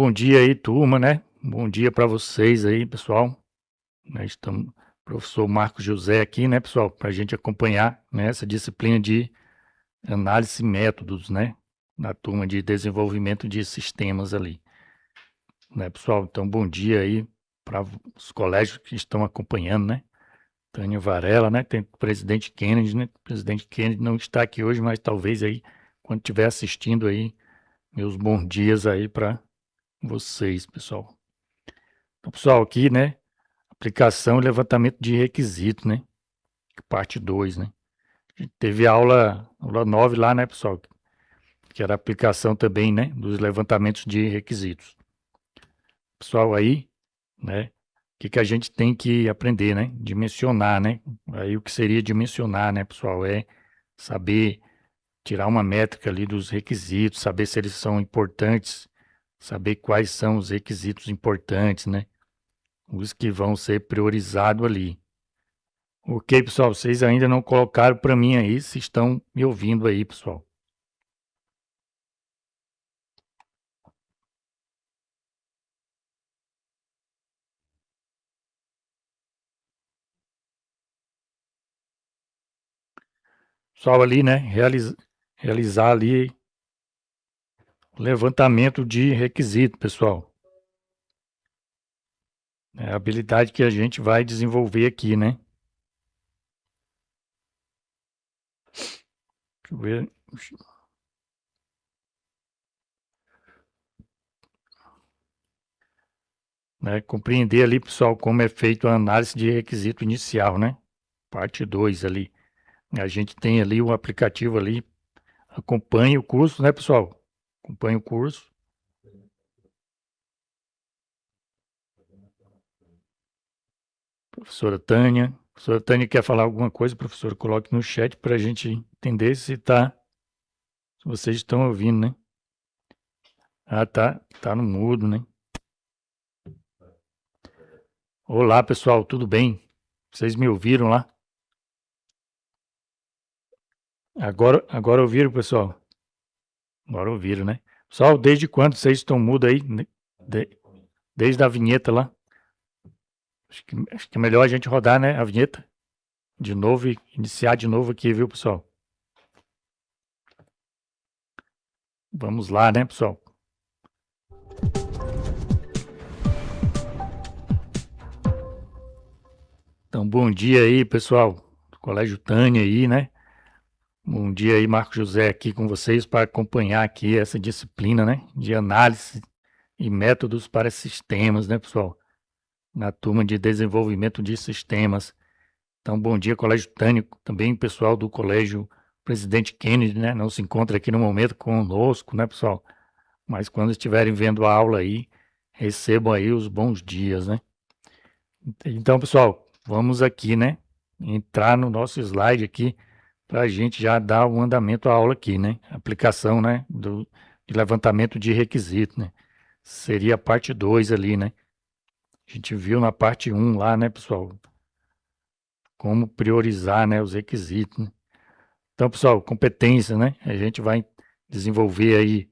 bom dia aí, turma, né? Bom dia para vocês aí, pessoal. Nós estamos, professor Marcos José aqui, né, pessoal, para a gente acompanhar, né, essa disciplina de análise e métodos, né, na turma de desenvolvimento de sistemas ali, né, pessoal? Então, bom dia aí para os colégios que estão acompanhando, né? Tânia Varela, né? Tem o presidente Kennedy, né? O presidente Kennedy não está aqui hoje, mas talvez aí, quando estiver assistindo aí, meus bons dias aí para vocês, pessoal. Então, pessoal, aqui, né? Aplicação e levantamento de requisitos, né? Parte 2, né? A gente teve aula 9 lá, né, pessoal? Que era a aplicação também, né? Dos levantamentos de requisitos. Pessoal, aí, né? O que a gente tem que aprender, né? Dimensionar, né? Aí o que seria dimensionar, né, pessoal? É saber tirar uma métrica ali dos requisitos, saber se eles são importantes, saber quais são os requisitos importantes, né? Os que vão ser priorizados ali. Ok, pessoal, vocês ainda não colocaram para mim aí, se estão me ouvindo aí, pessoal. Pessoal ali, né, realizar ali o levantamento de requisito, pessoal. É a habilidade que a gente vai desenvolver aqui, né? Deixa eu ver. Né, compreender ali, pessoal, como é feito a análise de requisito inicial, né? Parte 2 ali. A gente tem ali o aplicativo ali, acompanhe o curso, né, pessoal? Acompanhe o curso. Professora Tânia. Professora Tânia quer falar alguma coisa, professor? Coloque no chat para a gente entender se se vocês estão ouvindo, né? Ah, tá no mudo, né? Olá, pessoal, tudo bem? Vocês me ouviram lá? Agora ouviram, pessoal? Agora ouviram, né? Pessoal, desde quando vocês estão mudos aí? De- Desde a vinheta lá? Acho que é melhor a gente rodar, né? A vinheta de novo e iniciar de novo aqui, viu, pessoal? Vamos lá, né, pessoal? Então, bom dia aí, pessoal. Colégio Tânia aí, né? Bom dia aí, Marco José, aqui com vocês para acompanhar aqui essa disciplina, né? De análise e métodos para sistemas, né, pessoal? Na turma de desenvolvimento de sistemas. Então, bom dia, Colégio Tânia, também pessoal do Colégio Presidente Kennedy, né? Não se encontra aqui no momento conosco, né, pessoal? Mas quando estiverem vendo a aula aí, recebam aí os bons dias, né? Então, pessoal, vamos aqui, né? Entrar no nosso slide aqui para a gente já dar o andamento à aula aqui, né? Aplicação, né? De levantamento de requisito, né? Seria a parte 2 ali, né? A gente viu na parte 1 lá, né, pessoal? Como priorizar, né, os requisitos, né? Então, pessoal, competência, né? A gente vai desenvolver aí,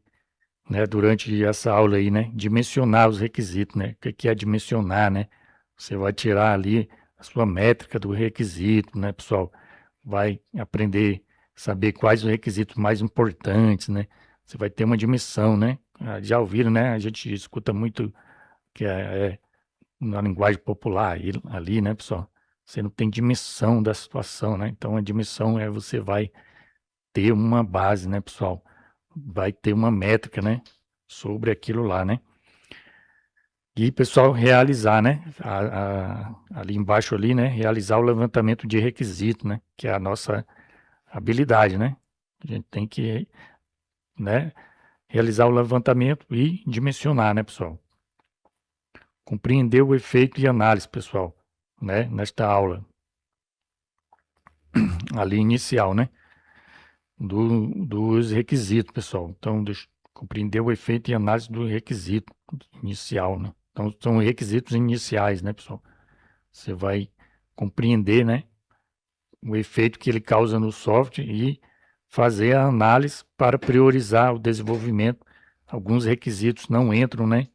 né, durante essa aula aí, né? Dimensionar os requisitos, né? O que é dimensionar, né? Você vai tirar ali a sua métrica do requisito, né, pessoal? Vai aprender a saber quais os requisitos mais importantes, né? Você vai ter uma dimensão, né? Já ouviram, né? A gente escuta muito que é na linguagem popular ali, né, pessoal? Você não tem dimensão da situação, né? Então, a dimensão é você vai ter uma base, né, pessoal? Vai ter uma métrica, né? Sobre aquilo lá, né? E, pessoal, realizar, né? Ali embaixo ali, né? Realizar o levantamento de requisito, né? Que é a nossa habilidade, né? A gente tem que, né? Realizar o levantamento e dimensionar, né, pessoal? Compreender o efeito e análise, pessoal, né? Nesta aula ali inicial, né? Dos requisitos, pessoal. Então, compreender o efeito e análise do requisito inicial, né? Então, são requisitos iniciais, né, pessoal? Você vai compreender, né, o efeito que ele causa no software e fazer a análise para priorizar o desenvolvimento. Alguns requisitos não entram, né,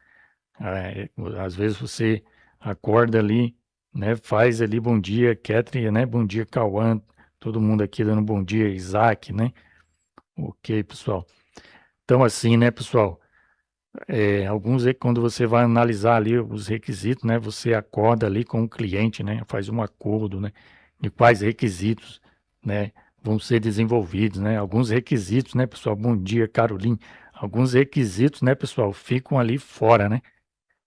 Às vezes você acorda ali, né? Faz ali bom dia, Ketri, né? Bom dia, Cauã, todo mundo aqui dando bom dia, Isaac, né? Ok, pessoal. Então, assim, né, pessoal? Quando você vai analisar ali os requisitos, né? Você acorda ali com o cliente, né? Faz um acordo, né? De quais requisitos, né? Vão ser desenvolvidos, né? Alguns requisitos, né, pessoal? Bom dia, Caroline. Alguns requisitos, né, pessoal? Ficam ali fora, né?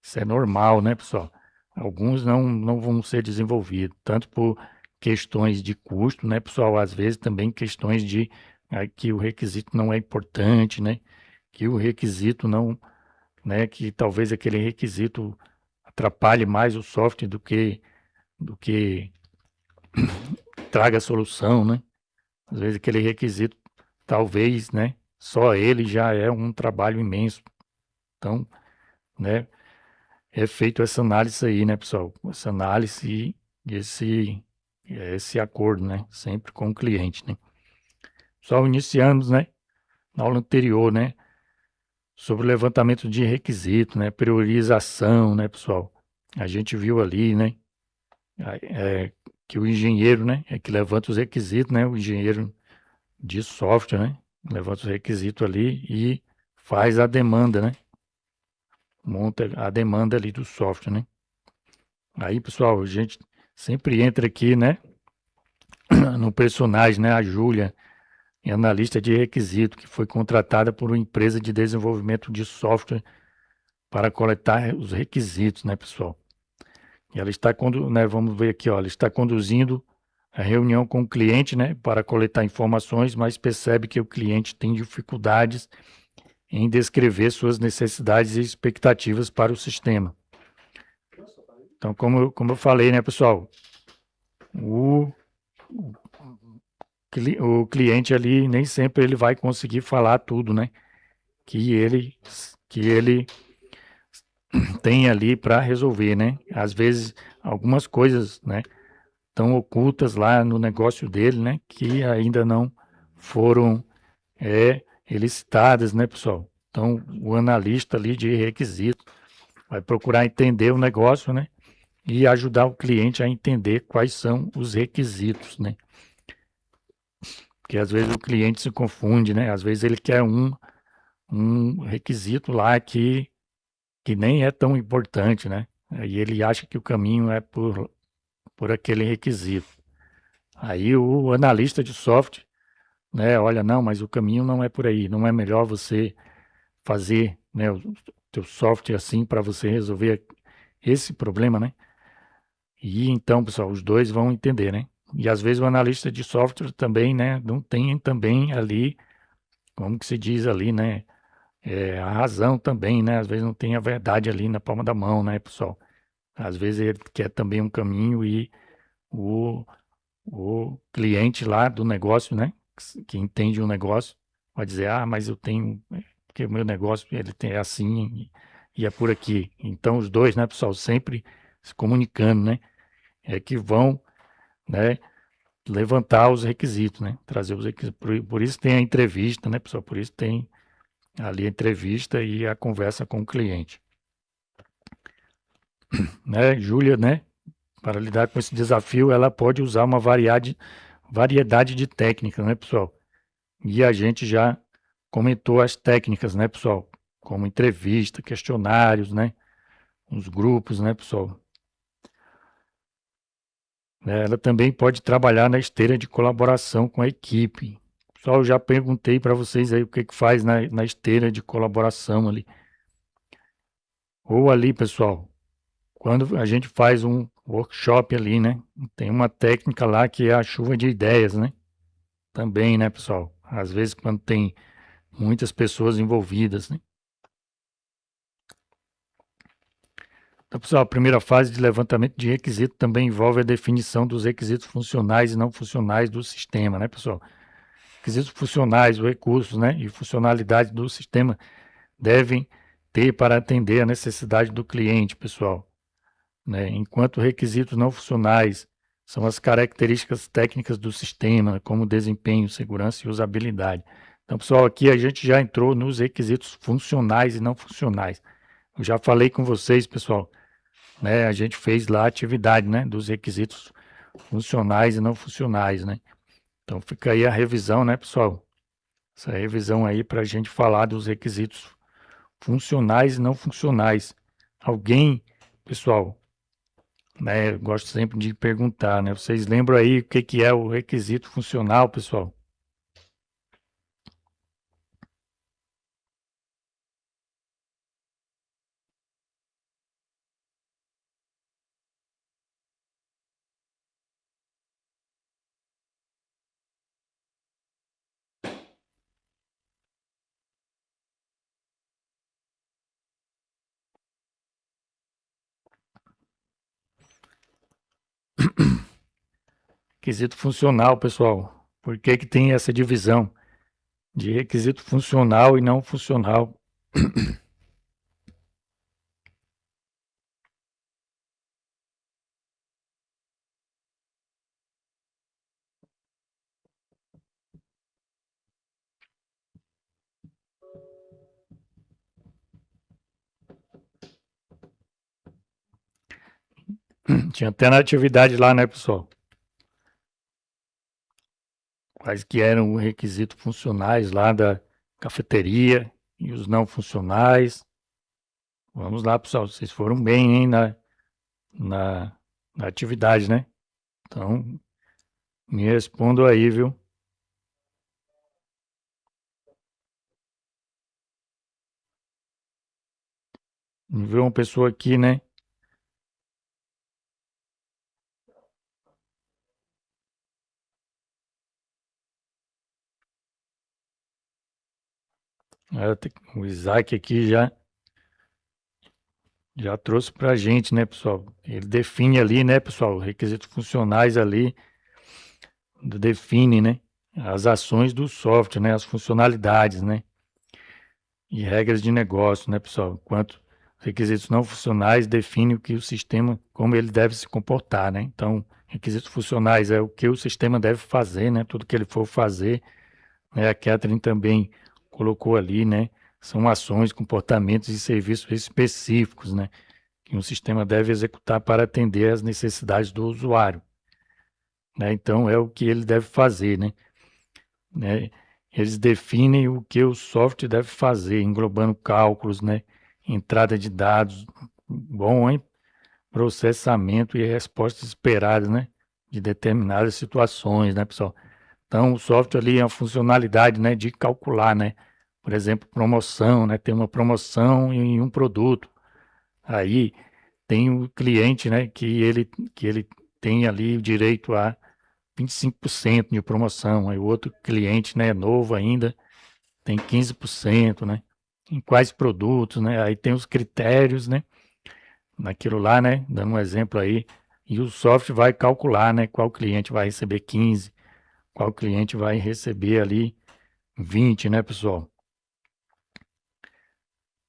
Isso é normal, né, pessoal? Alguns não vão ser desenvolvidos, tanto por questões de custo, né, pessoal? Às vezes também questões de que o requisito não é importante, né? Que o requisito não, né? Que talvez aquele requisito atrapalhe mais o software do que traga solução, né? Às vezes aquele requisito, talvez, né? Só ele já é um trabalho imenso. Então, né? É feito essa análise aí, né, pessoal? Essa análise e esse acordo, né? Sempre com o cliente, né? Só iniciamos, né? Na aula anterior, né? Sobre o levantamento de requisitos, né? Priorização, né, pessoal? A gente viu ali, né? Que o engenheiro, né? É que levanta os requisitos, né? O engenheiro de software, né? Levanta os requisitos ali e faz a demanda, né? Monta a demanda ali do software, né? Aí, pessoal, a gente sempre entra aqui, né? No personagem, né? A Júlia, analista de requisito, que foi contratada por uma empresa de desenvolvimento de software para coletar os requisitos, né, pessoal? E ela está, né, vamos ver aqui, ó, ela está conduzindo a reunião com o cliente, né, para coletar informações, mas percebe que o cliente tem dificuldades em descrever suas necessidades e expectativas para o sistema. Então, como eu falei, né, pessoal, o, o cliente ali nem sempre ele vai conseguir falar tudo, né, que ele tem ali para resolver, né? Às vezes algumas coisas, né, estão ocultas lá no negócio dele, né, que ainda não foram elicitadas, né, pessoal? Então, o analista ali de requisito vai procurar entender o negócio, né, e ajudar o cliente a entender quais são os requisitos, né? Porque às vezes o cliente se confunde, né? Às vezes ele quer um requisito lá que nem é tão importante, né? E ele acha que o caminho é por aquele requisito. Aí o analista de software, né? Olha, não, mas o caminho não é por aí. Não é melhor você fazer, né, o teu software assim para você resolver esse problema, né? E então, pessoal, os dois vão entender, né? E às vezes o analista de software também, né, não tem também ali, como que se diz ali, né, a razão também, né? Às vezes não tem a verdade ali na palma da mão, né, pessoal? Às vezes ele quer também um caminho e o, o cliente lá do negócio, né, que entende o negócio, vai dizer, ah, mas eu tenho, porque o meu negócio ele tem assim e é por aqui. Então os dois, né, pessoal, sempre se comunicando, né, é que vão, né, levantar os requisitos, né, trazer os requisitos. Por isso tem a entrevista, né, pessoal, por isso tem ali a entrevista e a conversa com o cliente, né, Júlia, né, para lidar com esse desafio, ela pode usar uma variedade de técnicas, né, pessoal? E a gente já comentou as técnicas, né, pessoal? Como entrevista, questionários, né? Os grupos, né, pessoal? Ela também pode trabalhar na esteira de colaboração com a equipe. Pessoal, eu já perguntei para vocês aí o que faz na esteira de colaboração ali. Ou ali, pessoal, quando a gente faz um workshop ali, né? Tem uma técnica lá que é a chuva de ideias, né? Também, né, pessoal? Às vezes quando tem muitas pessoas envolvidas, né? Então, pessoal, a primeira fase de levantamento de requisito também envolve a definição dos requisitos funcionais e não funcionais do sistema, né, pessoal? Requisitos funcionais, os recursos, né, e funcionalidade do sistema devem ter para atender a necessidade do cliente, pessoal, né? Enquanto requisitos não funcionais são as características técnicas do sistema, como desempenho, segurança e usabilidade. Então, pessoal, aqui a gente já entrou nos requisitos funcionais e não funcionais. Eu já falei com vocês, pessoal, né? A gente fez lá a atividade, né? Dos requisitos funcionais e não funcionais, né? Então fica aí a revisão, né, pessoal? Essa revisão aí para a gente falar dos requisitos funcionais e não funcionais. Alguém, pessoal, né? Eu gosto sempre de perguntar, né? Vocês lembram aí o que que é o requisito funcional, pessoal? Requisito funcional, pessoal. Por que que tem essa divisão de requisito funcional e não funcional? Tinha até na atividade lá, né, pessoal? Quais que eram os requisitos funcionais lá da cafeteria e os não funcionais. Vamos lá, pessoal. Vocês foram bem, hein, na, na atividade, né? Então, me respondam aí, viu? Me viu uma pessoa aqui, né? O Isaac aqui já trouxe pra gente, né, pessoal? Ele define ali, né, pessoal, requisitos funcionais ali, define, né, as ações do software, né, as funcionalidades, né, e regras de negócio, né, pessoal? Enquanto requisitos não funcionais definem o que o sistema, como ele deve se comportar, né? Então, requisitos funcionais é o que o sistema deve fazer, né? Tudo que ele for fazer, né? A Catherine também colocou ali, né? São ações, comportamentos e serviços específicos, né? Que um sistema deve executar para atender às necessidades do usuário, né? Então, é o que ele deve fazer, né? Eles definem o que o software deve fazer, englobando cálculos, né? Entrada de dados, bom, hein? Processamento e respostas esperadas, né? De determinadas situações, né, pessoal? Então, o software ali é uma funcionalidade, né, de calcular, né? Por exemplo, promoção, né? Tem uma promoção em um produto. Aí tem o cliente, né, que ele tem ali o direito a 25% de promoção. Aí o outro cliente, né, novo ainda, tem 15%, né? Em quais produtos, né? Aí tem os critérios, né? Naquilo lá, né? Dando um exemplo aí. E o software vai calcular, né? Qual cliente vai receber 15, qual cliente vai receber ali 20, né, pessoal?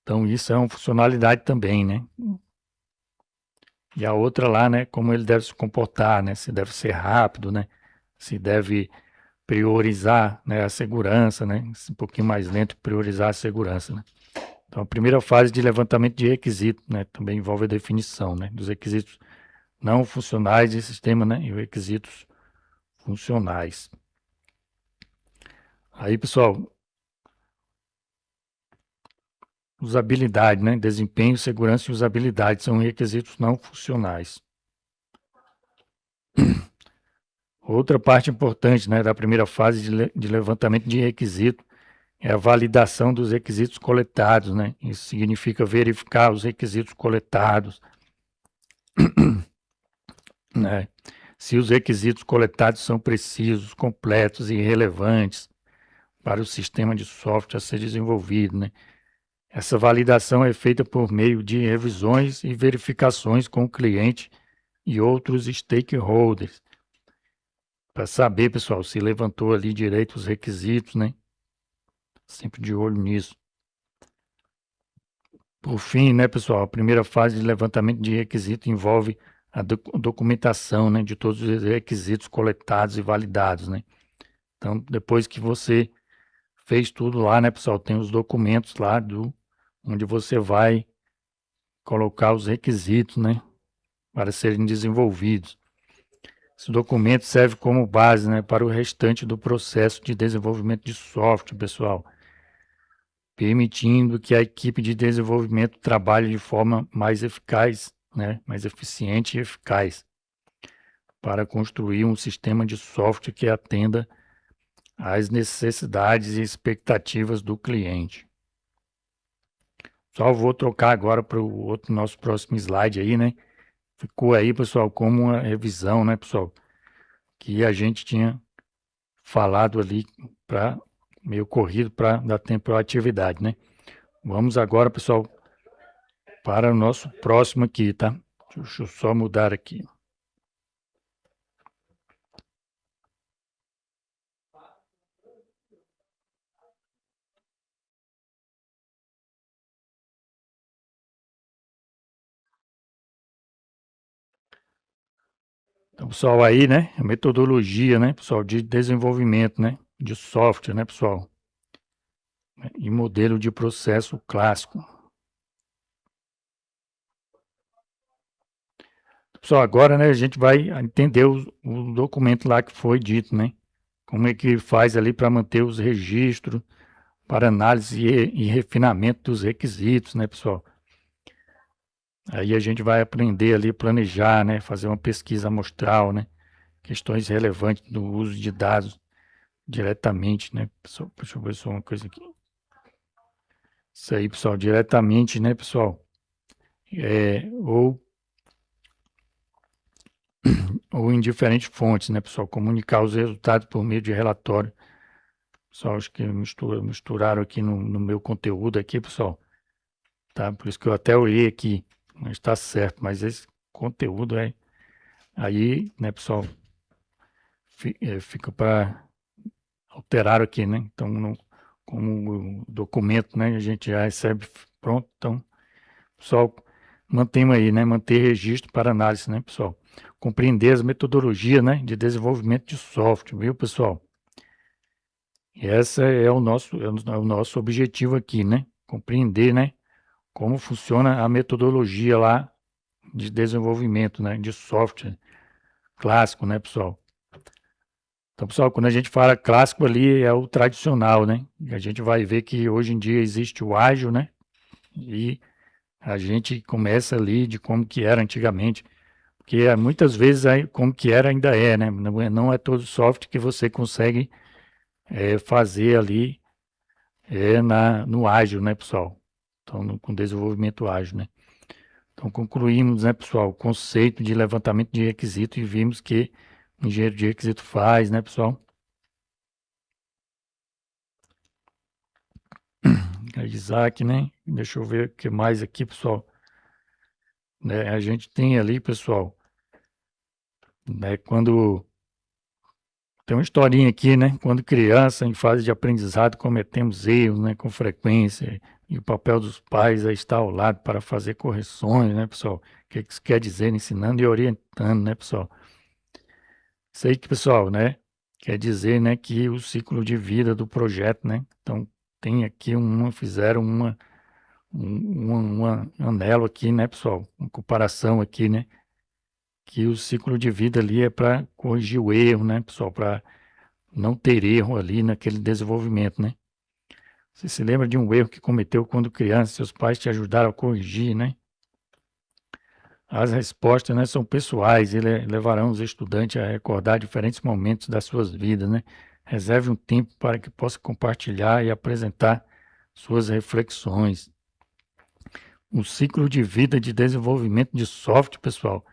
Então isso é uma funcionalidade também, né? E a outra lá, né? Como ele deve se comportar, né? Se deve ser rápido, né? Se deve priorizar, né, a segurança, né? Um pouquinho mais lento, priorizar a segurança, né? Então, a primeira fase de levantamento de requisitos, né, também envolve a definição, né, dos requisitos não funcionais de sistema, né, e os requisitos funcionais. Aí, pessoal, usabilidade, né, desempenho, segurança e usabilidade são requisitos não funcionais. Outra parte importante, né, da primeira fase de levantamento de requisito é a validação dos requisitos coletados, né? Isso significa verificar os requisitos coletados, né? Se os requisitos coletados são precisos, completos e relevantes para o sistema de software a ser desenvolvido, né? Essa validação é feita por meio de revisões e verificações com o cliente e outros stakeholders, para saber, pessoal, se levantou ali direito os requisitos, né? Sempre de olho nisso. Por fim, né, pessoal, a primeira fase de levantamento de requisitos envolve a documentação, né, de todos os requisitos coletados e validados, né? Então, depois que você fez tudo lá, né, pessoal, tem os documentos lá onde você vai colocar os requisitos, né, para serem desenvolvidos. Esse documento serve como base, né, para o restante do processo de desenvolvimento de software, pessoal, permitindo que a equipe de desenvolvimento trabalhe de forma mais eficaz, né, mais eficiente e eficaz, para construir um sistema de software que atenda às necessidades e expectativas do cliente. Só vou trocar agora para o outro nosso próximo slide aí, né? Ficou aí, pessoal, como uma revisão, né, pessoal, que a gente tinha falado ali para meio corrido para dar tempo para a atividade, né? Vamos agora, pessoal, para o nosso próximo aqui, tá? Deixa eu só mudar aqui. Então, pessoal, aí, né, a metodologia, né, pessoal, de desenvolvimento, né, de software, né, pessoal, e modelo de processo clássico. Pessoal, agora, né, a gente vai entender o documento lá que foi dito, né, como é que faz ali para manter os registros, para análise e refinamento dos requisitos, né, pessoal? Aí a gente vai aprender ali a planejar, né, fazer uma pesquisa amostral, né, questões relevantes do uso de dados diretamente, né, pessoal? Deixa eu ver só uma coisa aqui. Isso aí, pessoal, diretamente, né, pessoal? Ou em diferentes fontes, né, pessoal? Comunicar os resultados por meio de relatório. Pessoal, acho que misturaram aqui no meu conteúdo aqui, pessoal. Tá? Por isso que eu até olhei aqui. Não está certo, mas esse conteúdo é aí, né, pessoal? Fica para alterar aqui, né? Então, como o documento, né, a gente já recebe pronto. Então, pessoal, mantenha aí, né? Manter registro para análise, né, pessoal? Compreender as metodologias, né, de desenvolvimento de software, viu, pessoal? E essa é o nosso objetivo aqui, né? Compreender, né, como funciona a metodologia lá de desenvolvimento, né, de software clássico, né, pessoal? Então, pessoal, quando a gente fala clássico ali é o tradicional, né? E a gente vai ver que hoje em dia existe o ágil, né? E a gente começa ali de como que era antigamente, porque muitas vezes como que era ainda é, né? Não é todo software que você consegue fazer ali no ágil, né, pessoal? Então, com desenvolvimento ágil, né? Então, concluímos, né, pessoal, o conceito de levantamento de requisito e vimos que o engenheiro de requisito faz, né, pessoal? Isaac, né? Deixa eu ver o que mais aqui, pessoal. Né, a gente tem ali, pessoal, né, quando tem uma historinha aqui, né? Quando criança, em fase de aprendizado, cometemos erros, né, com frequência, e o papel dos pais é estar ao lado para fazer correções, né, pessoal? O que isso quer dizer? Ensinando e orientando, né, pessoal? Isso aí que, pessoal, né? Quer dizer, né, que o ciclo de vida do projeto, né? Então, tem aqui fizeram um anelo aqui, né, pessoal? Uma comparação aqui, né? Que o ciclo de vida ali é para corrigir o erro, né, pessoal? Para não ter erro ali naquele desenvolvimento, né? Você se lembra de um erro que cometeu quando criança, seus pais te ajudaram a corrigir, né? As respostas, né, são pessoais e levarão os estudantes a recordar diferentes momentos das suas vidas, né? Reserve um tempo para que possa compartilhar e apresentar suas reflexões. O ciclo de vida de desenvolvimento de software, pessoal,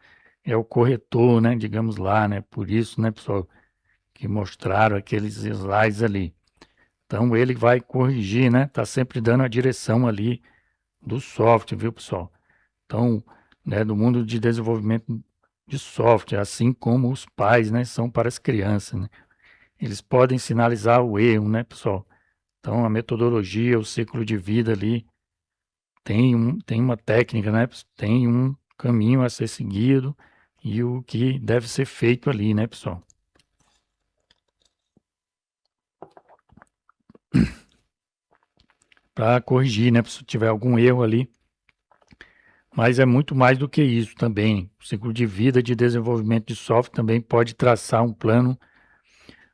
é o corretor, né? Digamos lá, né? Por isso, né, pessoal, que mostraram aqueles slides ali. Então, ele vai corrigir, né? Tá sempre dando a direção ali do software, viu, pessoal? Então, né, do mundo de desenvolvimento de software, assim como os pais, né, são para as crianças, né? Eles podem sinalizar o erro, né, pessoal? Então, a metodologia, o ciclo de vida ali tem uma técnica, né? Tem um caminho a ser seguido e o que deve ser feito ali, né, pessoal? Para corrigir, né? Se tiver algum erro ali Mas é muito mais do que isso também. O ciclo de vida de desenvolvimento de software também pode traçar um plano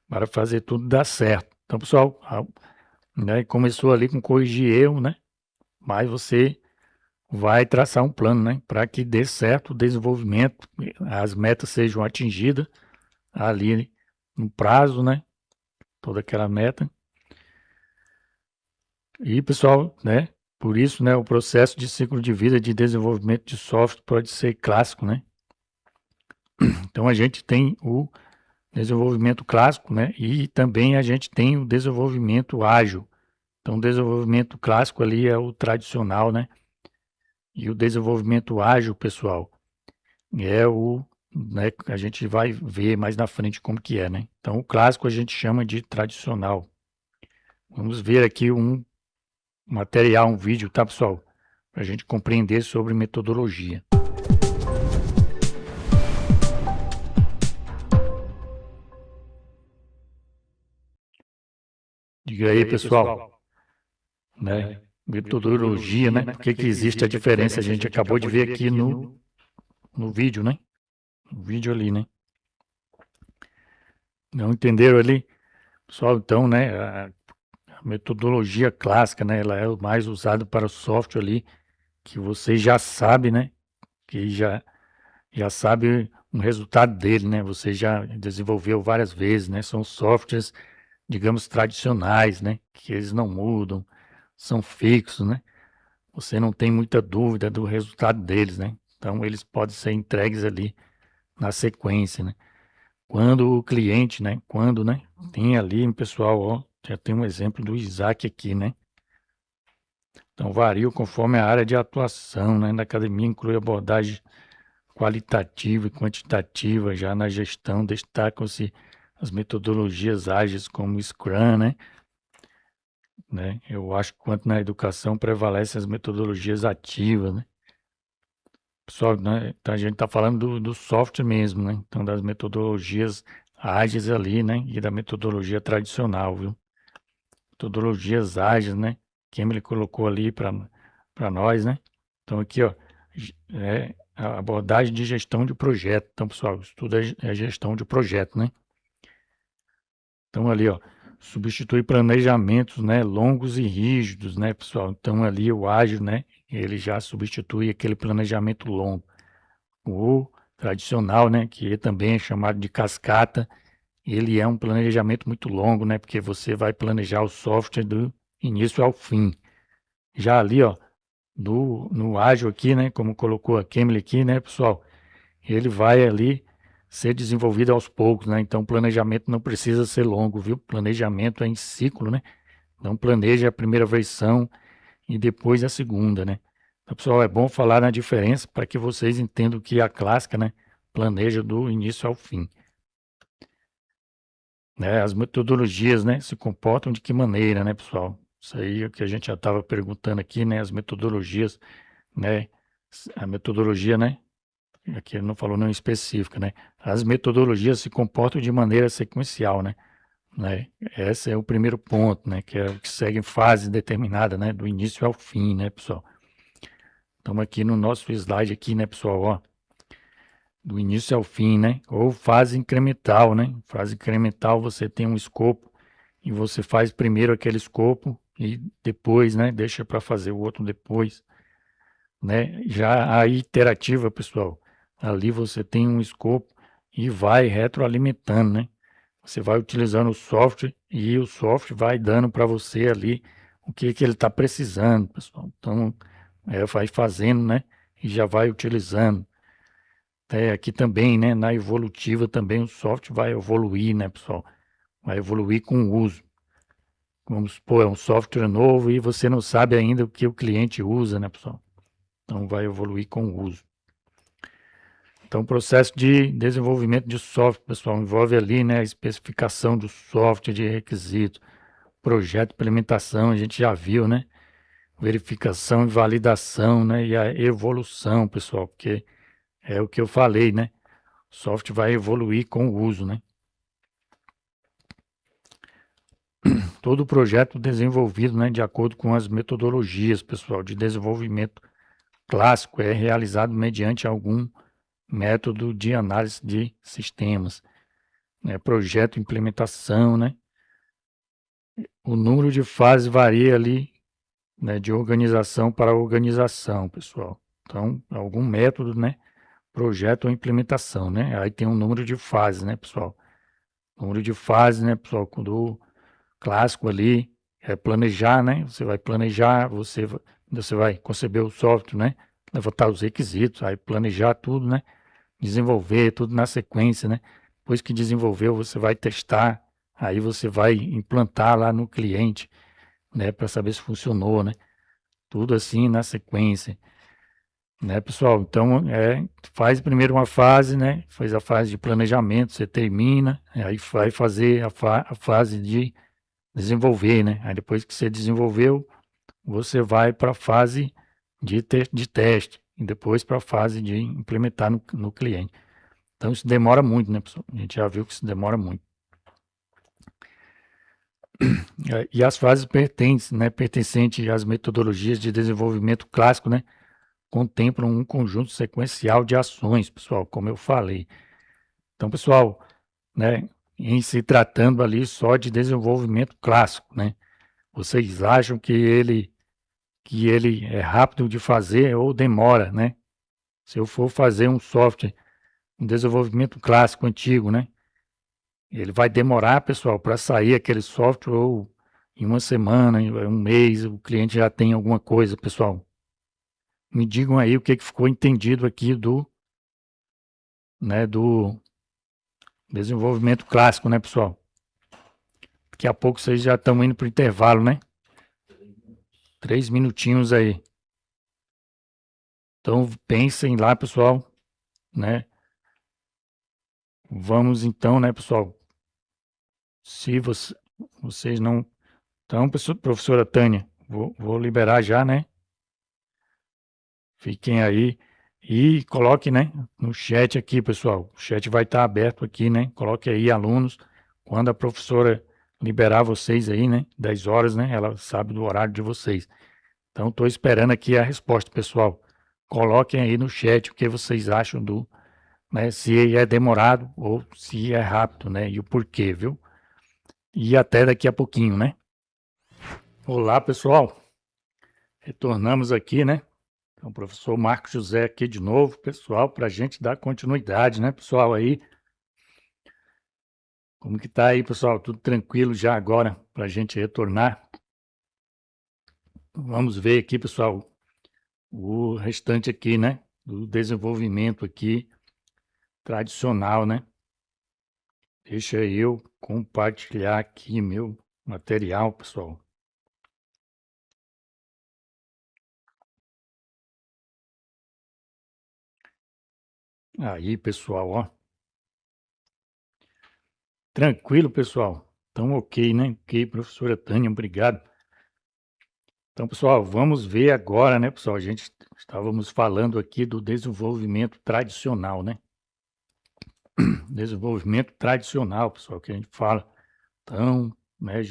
para fazer tudo dar certo. Então, pessoal, né, começou ali com corrigir erro, né? Mas você vai traçar um plano, né, para que dê certo o desenvolvimento, as metas sejam atingidas ali no prazo, né? Toda aquela meta. E, pessoal, né? Por isso, né, o processo de ciclo de vida de desenvolvimento de software pode ser clássico, né? Então a gente tem o desenvolvimento clássico, né? E também a gente tem o desenvolvimento ágil. Então, o desenvolvimento clássico ali é o tradicional, né? E o desenvolvimento ágil, pessoal, é o, né, a gente vai ver mais na frente como que é, né? Então, o clássico a gente chama de tradicional. Vamos ver aqui um material, um vídeo, tá, pessoal? Para a gente compreender sobre metodologia. Diga aí, pessoal, né? Metodologia, né? Por que existe a diferença? A gente acabou de ver aqui no vídeo, né? No vídeo ali, né? Não entenderam ali? Pessoal, então, né? A metodologia clássica, né? Ela é o mais usado para o software ali, que você já sabe, né? Que já sabe o resultado dele, né? Você já desenvolveu várias vezes, né? São softwares, digamos, tradicionais, né? Que eles não mudam, são fixos, né? Você não tem muita dúvida do resultado deles, né? Então, eles podem ser entregues ali na sequência, né? Quando o cliente, né? Quando, né? Tem ali, pessoal, ó, já tem um exemplo do Isaac aqui, né? Então, varia conforme a área de atuação, né? Na academia inclui abordagem qualitativa e quantitativa, já na gestão destacam-se as metodologias ágeis como o Scrum, né? Eu acho que quanto na educação prevalecem as metodologias ativas, né? Pessoal, né? Então a gente está falando do software mesmo, né? Então das metodologias ágeis ali, né? E da metodologia tradicional, viu? Metodologias ágeis, né? Que ele colocou ali para nós, né? Então aqui, ó, é a abordagem de gestão de projeto. Então, pessoal, estudo é gestão de projeto, né? Então ali, ó, substitui planejamentos, né, longos e rígidos, né, pessoal? Então ali o ágil, né, ele já substitui aquele planejamento longo. O tradicional, né, que também é chamado de cascata, ele é um planejamento muito longo, né, porque você vai planejar o software do início ao fim. Já ali, ó, no ágil aqui, né, como colocou a Kemily aqui, né, pessoal, ele vai ali ser desenvolvido aos poucos, né? Então, o planejamento não precisa ser longo, viu? Planejamento é em ciclo, né? Não planeja a primeira versão e depois a segunda, né? Então, pessoal, é bom falar na diferença para que vocês entendam que a clássica, né, planeja do início ao fim. Né? As metodologias, né, se comportam de que maneira, né, pessoal? Isso aí é o que a gente já estava perguntando aqui, né? As metodologias, né? A metodologia, né? Aqui ele não falou não específica, né? As metodologias se comportam de maneira sequencial, né? Esse é o primeiro ponto, né? Que é o que segue em fase determinada, né? Do início ao fim, né, pessoal? Estamos aqui no nosso slide aqui, né, pessoal? Ó, do início ao fim, né? Ou fase incremental, né? Fase incremental você tem um escopo e você faz primeiro aquele escopo e depois, né? Deixa para fazer o outro depois, né? Já a iterativa, pessoal, ali você tem um escopo e vai retroalimentando, né? Você vai utilizando o software e o software vai dando para você ali o que que ele está precisando, pessoal. Então, vai fazendo, né? E já vai utilizando. Aqui também, né? Na evolutiva também o software vai evoluir, né, pessoal? Vai evoluir com o uso. Vamos supor, é um software novo e você não sabe ainda o que o cliente usa, né, pessoal? Então, vai evoluir com o uso. Então, o processo de desenvolvimento de software, pessoal, envolve ali, né, a especificação do software de requisito, projeto, implementação, a gente já viu, né? Verificação e validação, né? E a evolução, pessoal, porque é o que eu falei, né? O software vai evoluir com o uso, né? Todo o projeto desenvolvido, né, de acordo com as metodologias, pessoal, de desenvolvimento clássico é realizado mediante algum método de análise de sistemas, né? Projeto, implementação, né? O número de fases varia ali, né, de organização para organização, pessoal. Então, algum método, né? Projeto ou implementação, né? Aí tem um número de fases, né, pessoal? Número de fases, né, pessoal? Quando clássico ali é planejar, né? Você vai planejar, você vai conceber o software, né? Levantar os requisitos, aí planejar tudo, né? Desenvolver tudo na sequência, né? Depois que desenvolveu, você vai testar, aí você vai implantar lá no cliente, né? Para saber se funcionou, né? Tudo assim na sequência, né, pessoal? Então, faz primeiro uma fase, né? Faz a fase de planejamento, você termina, aí vai fazer a fase de desenvolver, né? Aí depois que você desenvolveu, você vai para a fase de teste e depois para a fase de implementar no cliente. Então isso demora muito, né, pessoal? A gente já viu que isso demora muito. E as fases pertencentes às metodologias de desenvolvimento clássico, né, contemplam um conjunto sequencial de ações, pessoal, como eu falei. Então, pessoal, né, em se tratando ali só de desenvolvimento clássico, né, vocês acham que ele é rápido de fazer ou demora, né? Se eu for fazer um software, um desenvolvimento clássico antigo, né? Ele vai demorar, pessoal, para sair aquele software ou em uma semana, em um mês, o cliente já tem alguma coisa, pessoal. Me digam aí o que ficou entendido aqui do desenvolvimento clássico, né, pessoal? Daqui a pouco vocês já estão indo para o intervalo, né? 3 minutinhos aí. Então pensem lá, pessoal, né? Vamos então, né, pessoal? Se vocês não. Então, professora Tânia, vou liberar já, né? Fiquem aí e coloque, né, no chat aqui, pessoal. O chat vai estar aberto aqui, né? Coloque aí, alunos, quando a professora liberar vocês aí, né? 10 horas, né? Ela sabe do horário de vocês. Então, estou esperando aqui a resposta, pessoal. Coloquem aí no chat o que vocês acham né? Se é demorado ou se é rápido, né? E o porquê, viu? E até daqui a pouquinho, né? Olá, pessoal. Retornamos aqui, né? Então, professor Marcos José aqui de novo, pessoal, para a gente dar continuidade, né, pessoal, aí. Como que tá aí, pessoal? Tudo tranquilo já agora para a gente retornar? Vamos ver aqui, pessoal, o restante aqui, né, do desenvolvimento aqui tradicional, né? Deixa eu compartilhar aqui meu material, pessoal. Aí, pessoal, ó. Tranquilo, pessoal? Então, ok, né? Ok, professora Tânia, obrigado. Então, pessoal, vamos ver agora, né, pessoal? A gente estávamos falando aqui do desenvolvimento tradicional, né? Desenvolvimento tradicional, pessoal, que a gente fala. Então, né,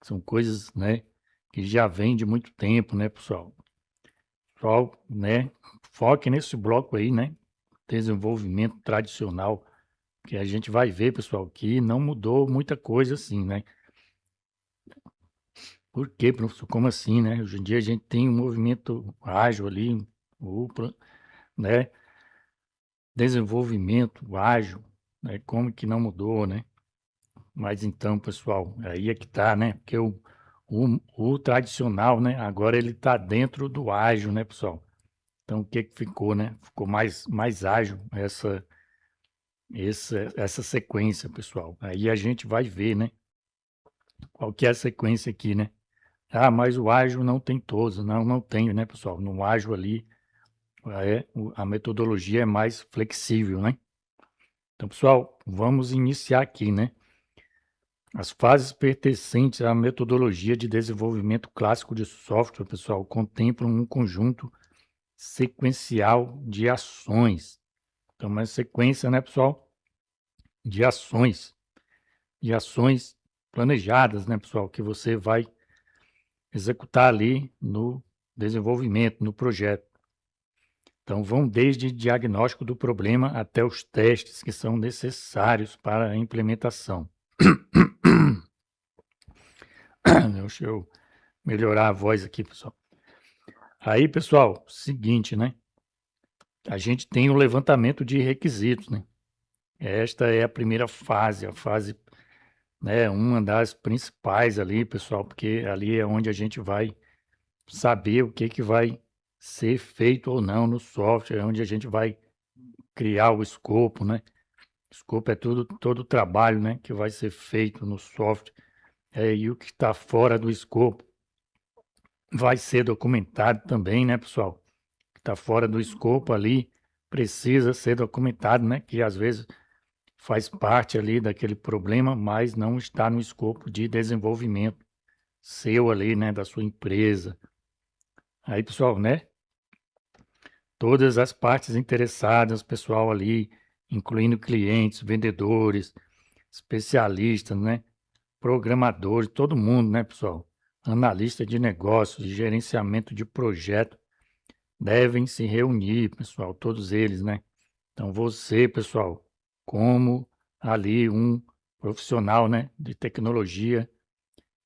são coisas, né, que já vêm de muito tempo, né, pessoal? Pessoal, né, foque nesse bloco aí, né? Desenvolvimento tradicional, que a gente vai ver, pessoal, que não mudou muita coisa assim, né? Por quê, professor? Como assim, né? Hoje em dia a gente tem um movimento ágil ali, né? Desenvolvimento ágil, né? Como que não mudou, né? Mas então, pessoal, aí é que tá, né? Porque o tradicional, né? Agora ele tá dentro do ágil, né, pessoal? Então, o que que ficou, né? Ficou mais ágil essa sequência, pessoal. Aí a gente vai ver, né? Qual que é a sequência aqui, né? Ah, mas o ágil não tem todos. Não, não tem, né, pessoal? No ágil ali, a metodologia é mais flexível, né? Então, pessoal, vamos iniciar aqui, né? As fases pertencentes à metodologia de desenvolvimento clássico de software, pessoal, contemplam um conjunto sequencial de ações. Então, uma sequência, né, pessoal, de ações planejadas, né, pessoal, que você vai executar ali no desenvolvimento, no projeto. Então, vão desde diagnóstico do problema até os testes que são necessários para a implementação. Deixa eu melhorar a voz aqui, pessoal. Aí, pessoal, seguinte, né? A gente tem o levantamento de requisitos, né? Esta é a primeira fase, né, uma das principais ali, pessoal, porque ali é onde a gente vai saber o que vai ser feito ou não no software, é onde a gente vai criar o escopo, né? O escopo é todo o trabalho, né, que vai ser feito no software. E o que está fora do escopo vai ser documentado também, né, pessoal? O que está fora do escopo ali precisa ser documentado, né? Que às vezes faz parte ali daquele problema, mas não está no escopo de desenvolvimento seu ali, né, da sua empresa. Aí, pessoal, né, todas as partes interessadas, pessoal ali, incluindo clientes, vendedores, especialistas, né, programadores, todo mundo, né, pessoal, analista de negócios, de gerenciamento de projeto, devem se reunir, pessoal, todos eles, né? Então, você, pessoal, como ali um profissional, né, de tecnologia,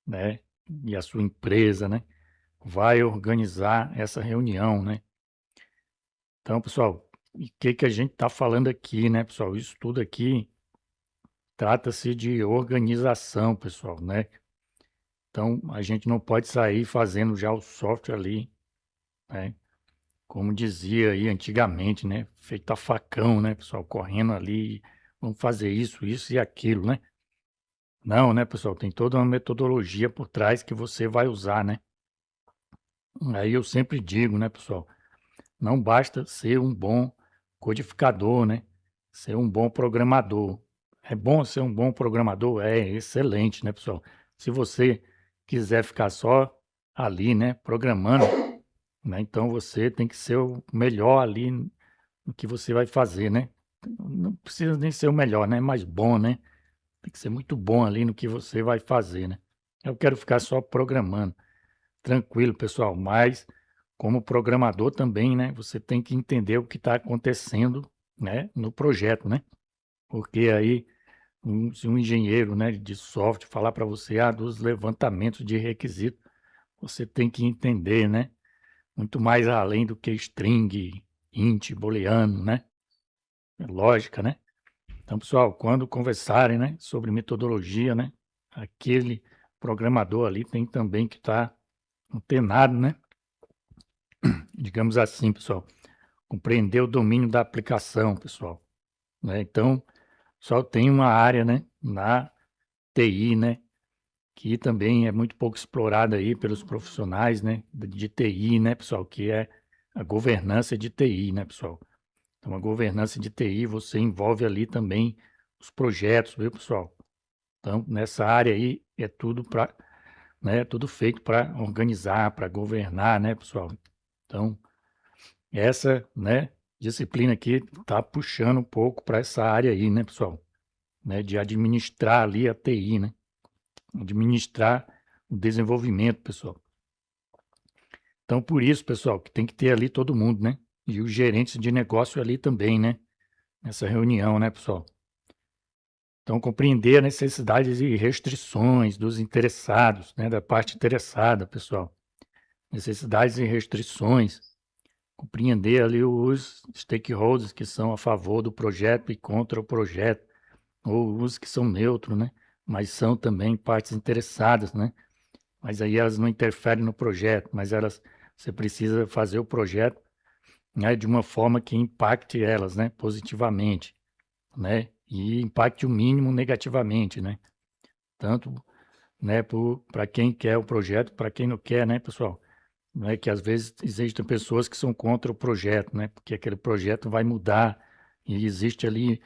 né, e a sua empresa, né, vai organizar essa reunião, né? Então, pessoal, o que a gente está falando aqui, né, pessoal? Isso tudo aqui trata-se de organização, pessoal, né? Então, a gente não pode sair fazendo já o software ali, né? Como dizia aí antigamente, né? Feito a facão, né, pessoal? Correndo ali, vamos fazer isso e aquilo, né? Não, né, pessoal? Tem toda uma metodologia por trás que você vai usar, né? Aí eu sempre digo, né, pessoal? Não basta ser um bom codificador, né? Ser um bom programador. É bom ser um bom programador? É excelente, né, pessoal? Se você quiser ficar só ali, né, programando, né, então você tem que ser o melhor ali no que você vai fazer, né? Não precisa nem ser o melhor, né? Mas bom, né? Tem que ser muito bom ali no que você vai fazer, né? Eu quero ficar só programando. Tranquilo, pessoal, mas como programador também, né, você tem que entender o que está acontecendo, né, no projeto, né? Porque aí, se um engenheiro, né, de software falar para você, dos levantamentos de requisito, você tem que entender, né, muito mais além do que string, int, booleano, né? Lógica, né? Então, pessoal, quando conversarem, né, sobre metodologia, né, aquele programador ali tem também que estar antenado, né? Digamos assim, pessoal, compreender o domínio da aplicação, pessoal, né? Então, só tem uma área, né, na TI, né, que também é muito pouco explorada aí pelos profissionais, né, de TI, né, pessoal, que é a governança de TI, né, pessoal? Então, a governança de TI, você envolve ali também os projetos, viu, pessoal? Então, nessa área aí é tudo para, né, tudo feito para organizar, para governar, né, pessoal? Então, essa, né, disciplina aqui está puxando um pouco para essa área aí, né, pessoal? Né, de administrar ali a TI, né? Administrar o desenvolvimento, pessoal. Então, por isso, pessoal, que tem que ter ali todo mundo, né? E os gerentes de negócio ali também, né? Nessa reunião, né, pessoal? Então, compreender as necessidades e restrições dos interessados, né? Da parte interessada, pessoal. Necessidades e restrições. Compreender ali os stakeholders que são a favor do projeto e contra o projeto, ou os que são neutros, né? Mas são também partes interessadas, né? Mas aí elas não interferem no projeto, mas você precisa fazer o projeto, né, de uma forma que impacte elas, né, positivamente, né? E impacte o mínimo negativamente, né? Tanto, né, para quem quer o projeto, para quem não quer, né, pessoal? Né, que às vezes existem pessoas que são contra o projeto, né? Porque aquele projeto vai mudar e existe ali,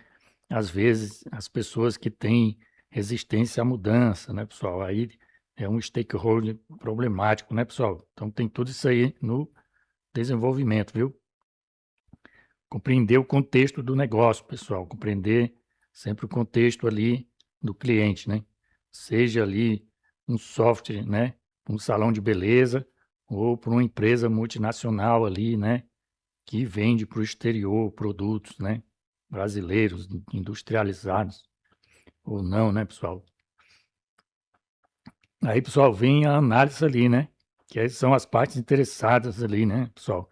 às vezes, as pessoas que têm resistência à mudança, né, pessoal? Aí é um stakeholder problemático, né, pessoal? Então tem tudo isso aí no desenvolvimento, viu? Compreender o contexto do negócio, pessoal. Compreender sempre o contexto ali do cliente, né? Seja ali um software, né? Um salão de beleza, ou para uma empresa multinacional ali, né, que vende para o exterior produtos, né, brasileiros, industrializados, ou não, né, pessoal? Aí, pessoal, vem a análise ali, né, que aí são as partes interessadas ali, né, pessoal?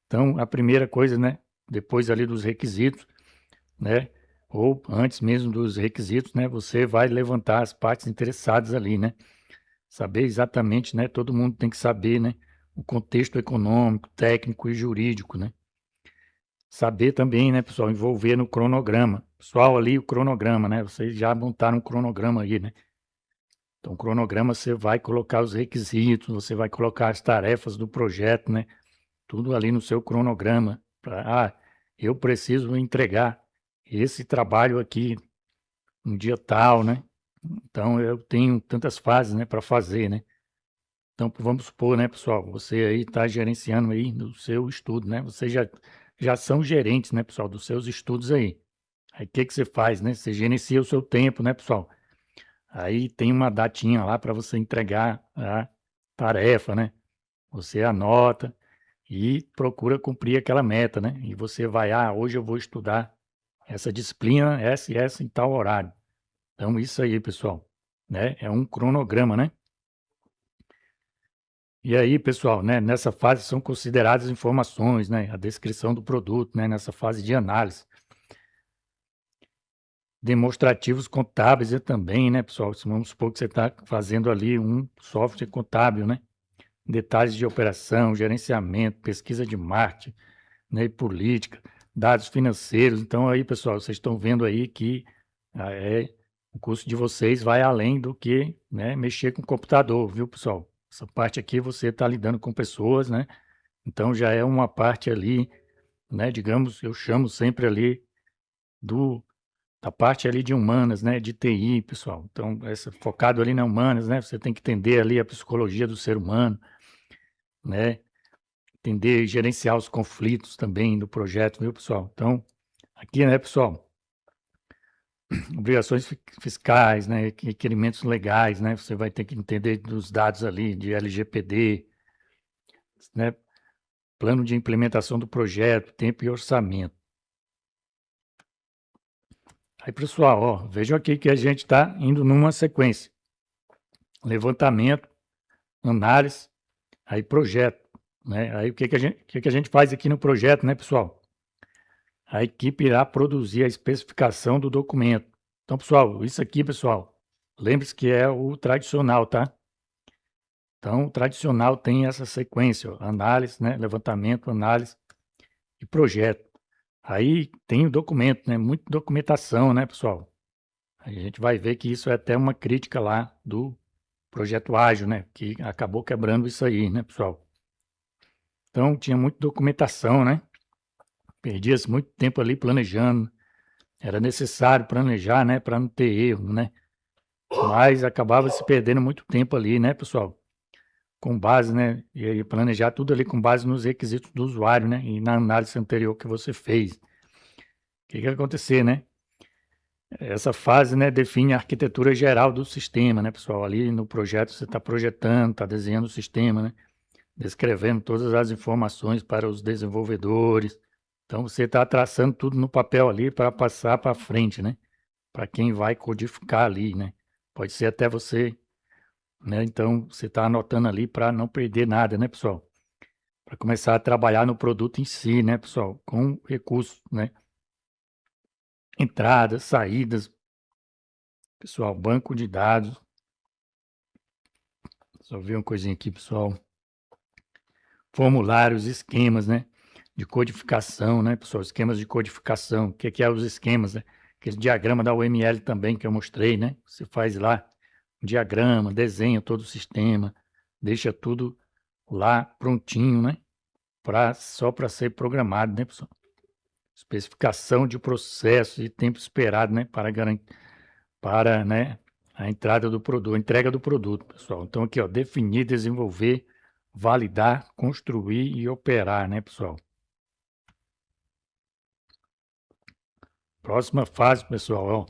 Então, a primeira coisa, né, depois ali dos requisitos, né, ou antes mesmo dos requisitos, né, você vai levantar as partes interessadas ali, né? Saber exatamente, né? Todo mundo tem que saber, né? O contexto econômico, técnico e jurídico, né? Saber também, né, pessoal, envolver no cronograma. Pessoal, ali o cronograma, né? Vocês já montaram um cronograma aí, né? Então, o cronograma você vai colocar os requisitos, você vai colocar as tarefas do projeto, né? Tudo ali no seu cronograma. Eu preciso entregar esse trabalho aqui no dia tal, né? Então, eu tenho tantas fases, né, para fazer, né? Então, vamos supor, né, pessoal, você aí está gerenciando aí no seu estudo, né? Vocês já são gerentes, né, pessoal, dos seus estudos aí. Aí, o que que você faz, né? Você gerencia o seu tempo, né, pessoal? Aí tem uma datinha lá para você entregar a tarefa, né? Você anota e procura cumprir aquela meta, né? E você vai, hoje eu vou estudar essa disciplina, essa e essa em tal horário. Então, isso aí, pessoal, né? É um cronograma, né? E aí, pessoal, né, nessa fase são consideradas informações, né, a descrição do produto, né, nessa fase de análise. Demonstrativos contábeis também, né, pessoal? Vamos supor que você está fazendo ali um software contábil, né? Detalhes de operação, gerenciamento, pesquisa de marketing, né, e política, dados financeiros. Então, aí, pessoal, vocês estão vendo aí que o curso de vocês vai além do que, né, mexer com o computador, viu, pessoal? Essa parte aqui você está lidando com pessoas, né? Então já é uma parte ali, né, digamos, eu chamo sempre ali do da parte ali de humanas, né, de TI, pessoal. Então, focado ali na humanas, né, você tem que entender ali a psicologia do ser humano, né, entender e gerenciar os conflitos também do projeto, viu, pessoal? Então, aqui, né, pessoal, obrigações fiscais, né, requerimentos legais, né, você vai ter que entender dos dados ali de LGPD, né, plano de implementação do projeto, tempo e orçamento. Aí, pessoal, ó, vejam aqui que a gente está indo numa sequência. Levantamento, análise, aí projeto, né? Aí o que que a gente faz aqui no projeto, né, pessoal? A equipe irá produzir a especificação do documento. Então, pessoal, isso aqui, pessoal, lembre-se que é o tradicional, tá? Então, o tradicional tem essa sequência, ó, análise, né, levantamento, análise e projeto. Aí tem o documento, né? Muita documentação, né, pessoal? A gente vai ver que isso é até uma crítica lá do projeto ágil, né? Que acabou quebrando isso aí, né, pessoal? Então, tinha muita documentação, né? Perdia-se muito tempo ali planejando. Era necessário planejar, né, para não ter erro, né? Mas acabava se perdendo muito tempo ali, né, pessoal? Com base, né? E aí planejar tudo ali com base nos requisitos do usuário, né? E na análise anterior que você fez. O que que vai acontecer, né? Essa fase, né, define a arquitetura geral do sistema, né, pessoal? Ali no projeto você está projetando, está desenhando o sistema, né? Descrevendo todas as informações para os desenvolvedores. Então você está traçando tudo no papel ali para passar para frente, né? Para quem vai codificar ali, né? Pode ser até você, né? Então você está anotando ali para não perder nada, né, pessoal? Para começar a trabalhar no produto em si, né, pessoal? Com recursos, né? Entradas, saídas, pessoal, banco de dados. Só ver uma coisinha aqui, pessoal. Formulários, esquemas, né? De codificação, né, pessoal? Esquemas de codificação. O que que é os esquemas, né? Aquele diagrama da UML também que eu mostrei, né? Você faz lá um diagrama, desenha todo o sistema, deixa tudo lá prontinho, né? Só para ser programado, né, pessoal? Especificação de processo e tempo esperado, né? Para, né, a entrada do produto, a entrega do produto, pessoal. Então, aqui, ó, definir, desenvolver, validar, construir e operar, né, pessoal? Próxima fase, pessoal, ó.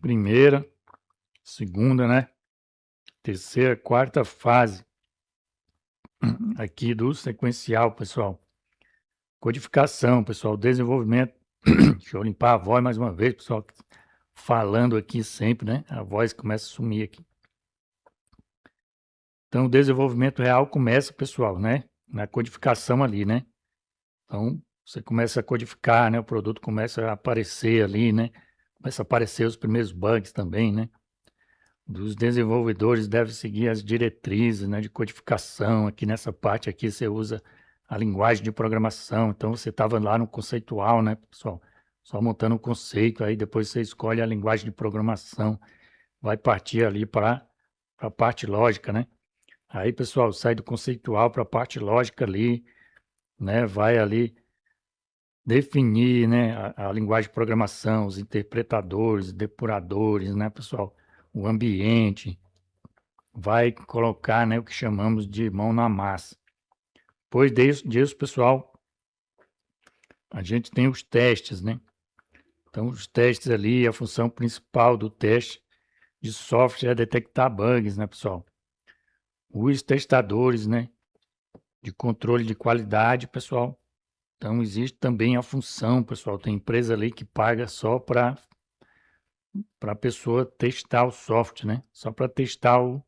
Primeira, segunda, né? terceira, quarta fase aqui do sequencial, pessoal. Codificação, pessoal, desenvolvimento. Deixa eu limpar a voz mais uma vez, pessoal, falando aqui sempre, né? A voz começa a sumir aqui. Então, o desenvolvimento real começa, pessoal, né? Na codificação ali, né? Então, você começa a codificar, né? O produto começa a aparecer ali, né? Começa a aparecer os primeiros bugs também, né? Dos desenvolvedores devem seguir as diretrizes, né, de codificação. Aqui nessa parte aqui você usa a linguagem de programação. Então, você estava lá no conceitual, né, pessoal? Só montando um conceito, aí depois você escolhe a linguagem de programação. Vai partir ali para a parte lógica, né? Aí, pessoal, sai do conceitual para a parte lógica ali, né? Vai ali definir, né, a linguagem de programação, os interpretadores, depuradores, né, pessoal? O ambiente, vai colocar, né, o que chamamos de mão na massa. Depois disso, pessoal, a gente tem os testes, né? Então, os testes ali, a função principal do teste de software é detectar bugs, né, pessoal? Os testadores, né, de controle de qualidade, pessoal. Então, existe também a função, pessoal. Tem empresa ali que paga só para a pessoa testar o software, né? Só para testar o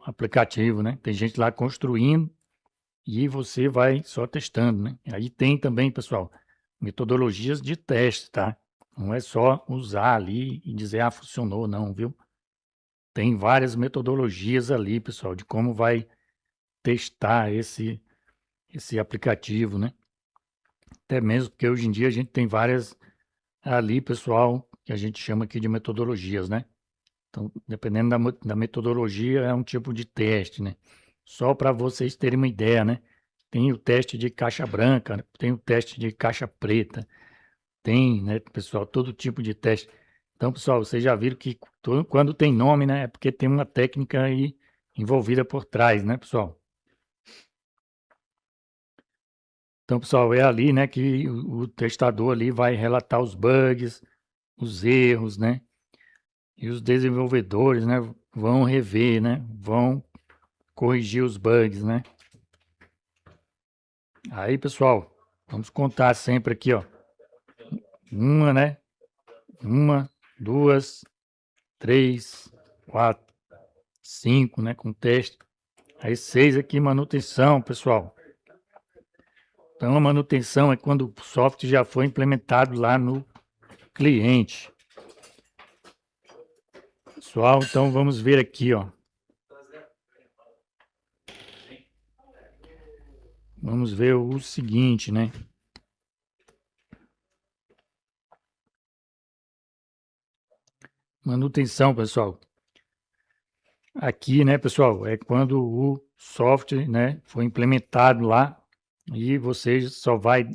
aplicativo, né? Tem gente lá construindo e você vai só testando, né? Aí tem também, pessoal, metodologias de teste, tá? Não é só usar ali e dizer, ah, funcionou, não, viu? Tem várias metodologias ali, pessoal, de como vai testar esse aplicativo, né? Até mesmo porque hoje em dia a gente tem várias ali, pessoal, que a gente chama aqui de metodologias, né? Então, dependendo da metodologia, é um tipo de teste, né? Só para vocês terem uma ideia, né? Tem o teste de caixa branca, tem o teste de caixa preta, tem, né, pessoal, todo tipo de teste. Então, pessoal, vocês já viram que quando tem nome, né, é porque tem uma técnica aí envolvida por trás, né, pessoal? Então, pessoal, é ali, né, que o testador ali vai relatar os bugs, os erros, né? E os desenvolvedores, né, vão rever, né? Vão corrigir os bugs, né? Aí, pessoal, vamos contar sempre aqui, ó. Uma, né? Uma, duas, três, quatro, cinco, né? Com teste. Aí, seis aqui, manutenção, pessoal. Então, a manutenção é quando o software já foi implementado lá no cliente. Pessoal, então vamos ver aqui, ó. Vamos ver o seguinte, né? Manutenção, pessoal. Aqui, né, pessoal, é quando o software, né, foi implementado lá e você só vai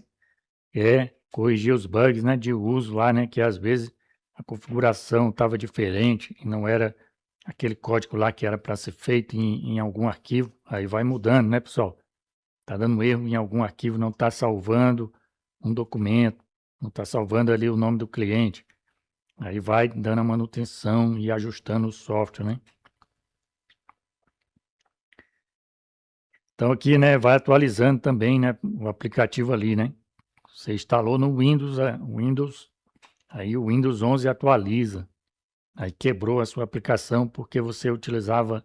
corrigir os bugs, né, de uso lá, né, que às vezes a configuração estava diferente e não era aquele código lá que era para ser feito em algum arquivo. Aí vai mudando, né, pessoal? Tá dando erro em algum arquivo, não está salvando um documento, não está salvando ali o nome do cliente. Aí vai dando a manutenção e ajustando o software, né? Então aqui, né, vai atualizando também, né, o aplicativo ali, né? Você instalou no Windows, aí o Windows 11 atualiza. Aí quebrou a sua aplicação porque você utilizava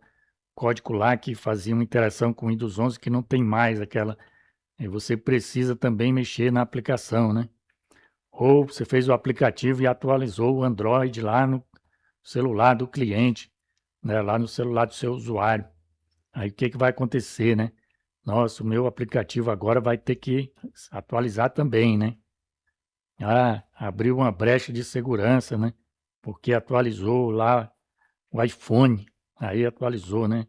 código lá que fazia uma interação com o Windows 11 que não tem mais aquela. E você precisa também mexer na aplicação, né? Ou você fez o aplicativo e atualizou o Android lá no celular do cliente, né? Lá no celular do seu usuário. Aí o que que vai acontecer, né? Nossa, o meu aplicativo agora vai ter que atualizar também, né? Ah, abriu uma brecha de segurança, né? Porque atualizou lá o iPhone, aí atualizou, né?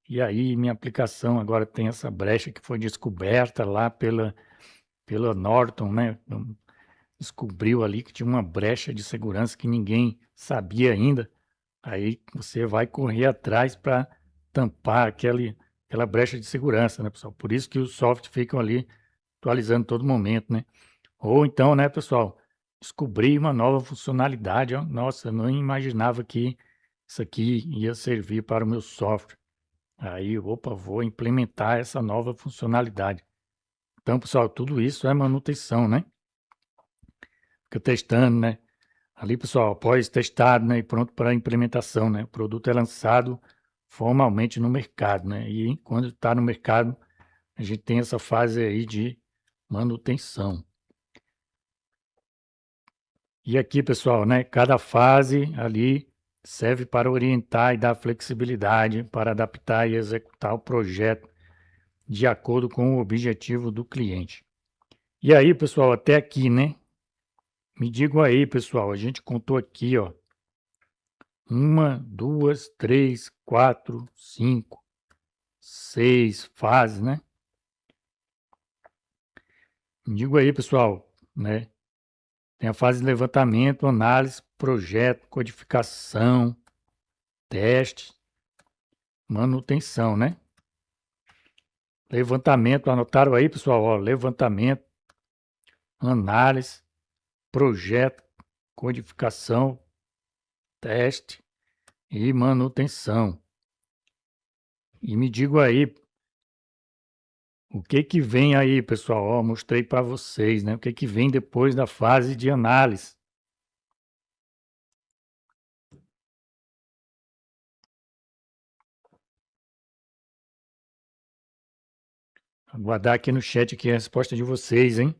E aí minha aplicação agora tem essa brecha que foi descoberta lá pela Norton, né? Descobriu ali que tinha uma brecha de segurança que ninguém sabia ainda. Aí você vai correr atrás para tampar aquela brecha de segurança, né, pessoal? Por isso que os softwares ficam ali atualizando todo momento, né? Ou então, né, pessoal, descobrir uma nova funcionalidade. Ó. Nossa, eu não imaginava que isso aqui ia servir para o meu software. Aí, opa, vou implementar essa nova funcionalidade. Então, pessoal, tudo isso é manutenção, né? Fica testando, né? Ali, pessoal, após testado, né, e pronto para implementação, né? O produto é lançado formalmente no mercado, né? E quando está no mercado, a gente tem essa fase aí de manutenção. E aqui, pessoal, né, cada fase ali serve para orientar e dar flexibilidade para adaptar e executar o projeto de acordo com o objetivo do cliente. E aí, pessoal, até aqui, né? Me digam aí, pessoal, a gente contou aqui, ó, 6 fases, né? Me digam aí, pessoal, né? Tem a fase de levantamento, análise, projeto, codificação, teste, manutenção, né? Levantamento, anotaram aí, pessoal? Ó, levantamento, análise, projeto, codificação, teste e manutenção. E me digam aí o que que vem aí, pessoal? Ó, mostrei para vocês, né? O que que vem depois da fase de análise. Aguardar aqui no chat aqui a resposta de vocês, hein?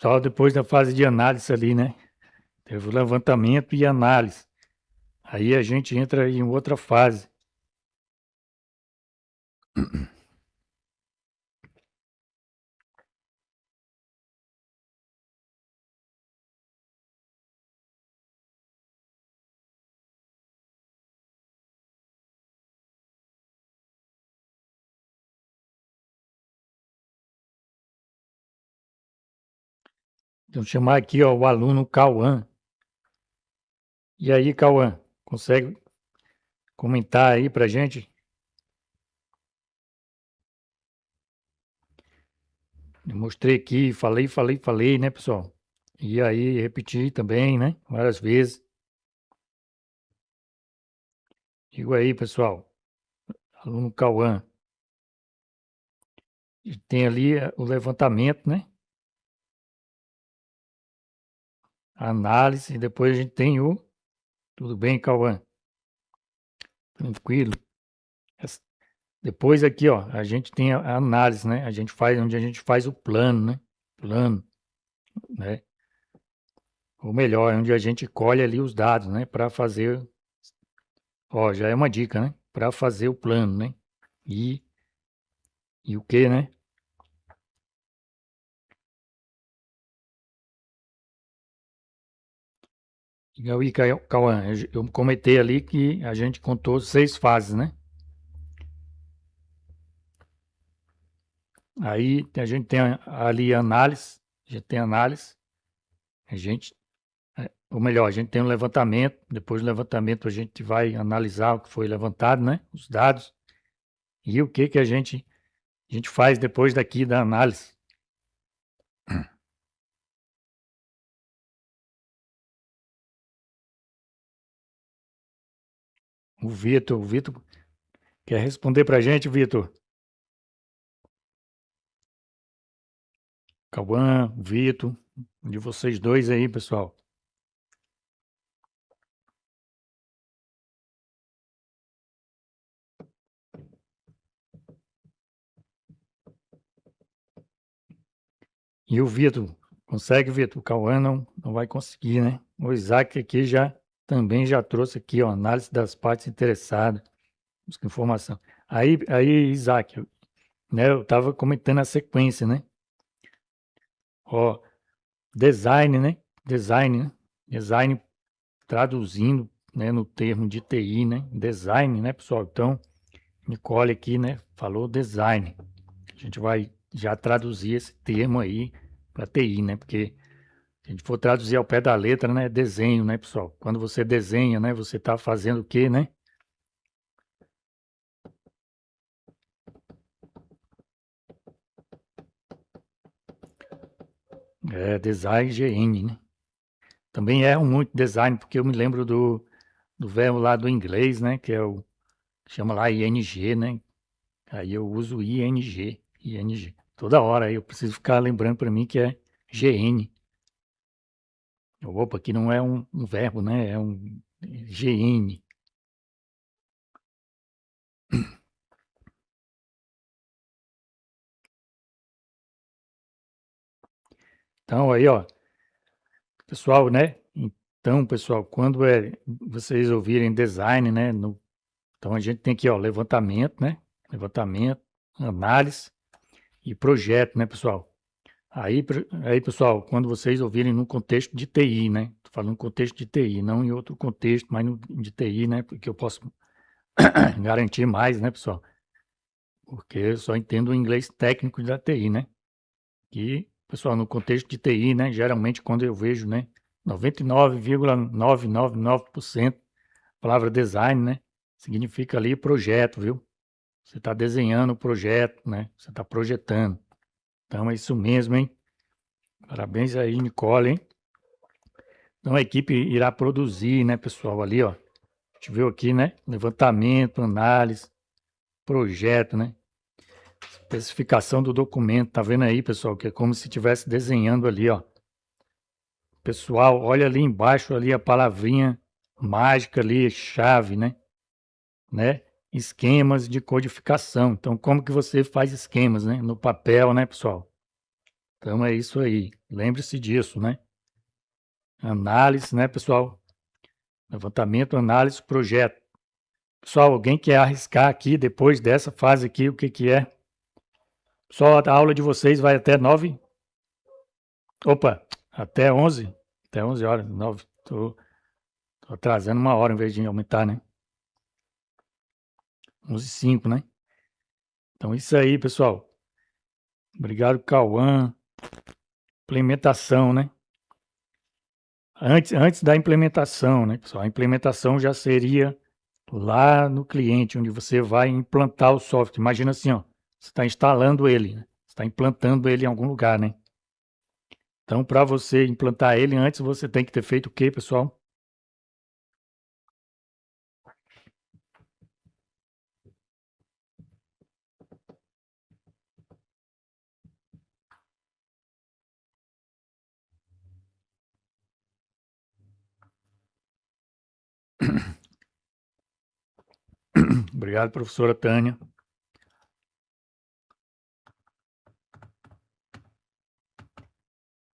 Só depois da fase de análise ali, né? Teve o levantamento e análise. Aí a gente entra em outra fase. Então, chamar aqui ó, o aluno Cauã. E aí, Cauã, consegue comentar aí pra gente? Eu mostrei aqui, falei, né, pessoal? E aí, repeti também, né? Várias vezes. Digo aí, pessoal, aluno Cauã. E tem ali o levantamento, né? A análise, e depois a gente tem o. Tudo bem, Cauã? Tranquilo. Depois aqui, ó, a gente tem a análise, né? A gente faz, onde a gente faz o plano, né? Plano, né? Ou melhor, onde a gente colhe ali os dados, né? Para fazer, ó, já é uma dica, né? Para fazer o plano, né? E, e o que, né? E aí, Cauã, eu comentei ali que a gente contou 6 fases, né? Aí a gente tem ali análise, a gente tem análise, a gente, ou melhor, a gente tem um levantamento, depois do levantamento a gente vai analisar o que foi levantado, né? Os dados, e o que que a gente faz depois daqui da análise. O Vitor quer responder para a gente, Vitor? Cauã, Vitor, de vocês dois aí, pessoal. E o Vitor, consegue, Vitor? O Cauã não vai conseguir, né? O Isaac aqui também já trouxe aqui, ó, análise das partes interessadas, busca informação. Aí, Isaac, né, eu estava comentando a sequência, né? Ó, design, né? Design, né? Design traduzindo, né, no termo de TI, né? Design, né, pessoal? Então, Nicole aqui, né, falou design. A gente vai já traduzir esse termo aí para TI, né? Porque Se a gente for traduzir ao pé da letra, né? Desenho, né, pessoal? Quando você desenha, né? Você está fazendo o quê, né? É design GN, né? Também erro muito design, porque eu me lembro do verbo lá do inglês, né? Que é o chama lá ING, né? Aí eu uso ING, ING. Toda hora aí eu preciso ficar lembrando para mim que é GN. Opa, aqui não é um verbo, né? É um GN. Então aí, ó, pessoal, né? Então, pessoal, quando vocês ouvirem design, né? Então a gente tem aqui, ó, levantamento, né? Levantamento, análise e projeto, né, pessoal? Aí, pessoal, quando vocês ouvirem no contexto de TI, né? Tô falando no contexto de TI, não em outro contexto, mas de TI, né? Porque eu posso garantir mais, né, pessoal? Porque eu só entendo o inglês técnico da TI, né? E, pessoal, no contexto de TI, né? Geralmente quando eu vejo, né? 99,999% palavra design, né? Significa ali projeto, viu? Você está desenhando o projeto, né? Você está projetando. Então é isso mesmo, hein? Parabéns aí, Nicole, hein? Então a equipe irá produzir, né, pessoal, ali, ó. A gente viu aqui, né? Levantamento, análise, projeto, né? Especificação do documento, tá vendo aí, pessoal? Que é como se estivesse desenhando ali, ó. Pessoal, olha ali embaixo ali a palavrinha mágica ali, chave, né? Esquemas de codificação. Então, como que você faz esquemas, né? No papel, né, pessoal? Então é isso aí. Lembre-se disso, né? Análise, né, pessoal? Levantamento, análise, projeto. Pessoal, alguém quer arriscar aqui depois dessa fase aqui, o que que é? Só a aula de vocês vai até 9? Opa, até 11? Até 11 horas, 9. Tô atrasando uma hora em vez de aumentar, né? 11h05, né? Então, isso aí, pessoal. Obrigado, Cauã. Implementação, né? Antes da implementação, né, pessoal? A implementação já seria lá no cliente, onde você vai implantar o software. Imagina assim, ó, você está instalando ele, né? Você está implantando ele em algum lugar, né? Então, para você implantar ele antes, você tem que ter feito o quê, pessoal? Obrigado, professora Tânia.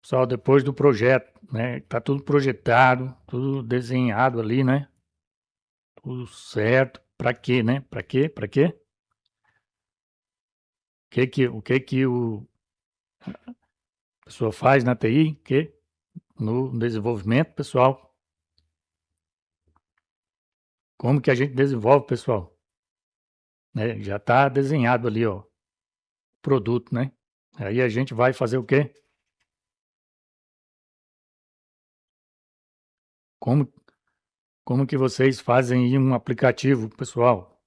Pessoal, depois do projeto, né? Tá tudo projetado, tudo desenhado ali, né? Tudo certo. Para quê, né? Para quê? Para quê? O que que a pessoa faz na TI? Que no desenvolvimento, pessoal. Como que a gente desenvolve, pessoal? Né? Já está desenhado ali, ó, o produto, né? Aí a gente vai fazer o quê? Como, como que vocês fazem um aplicativo, pessoal?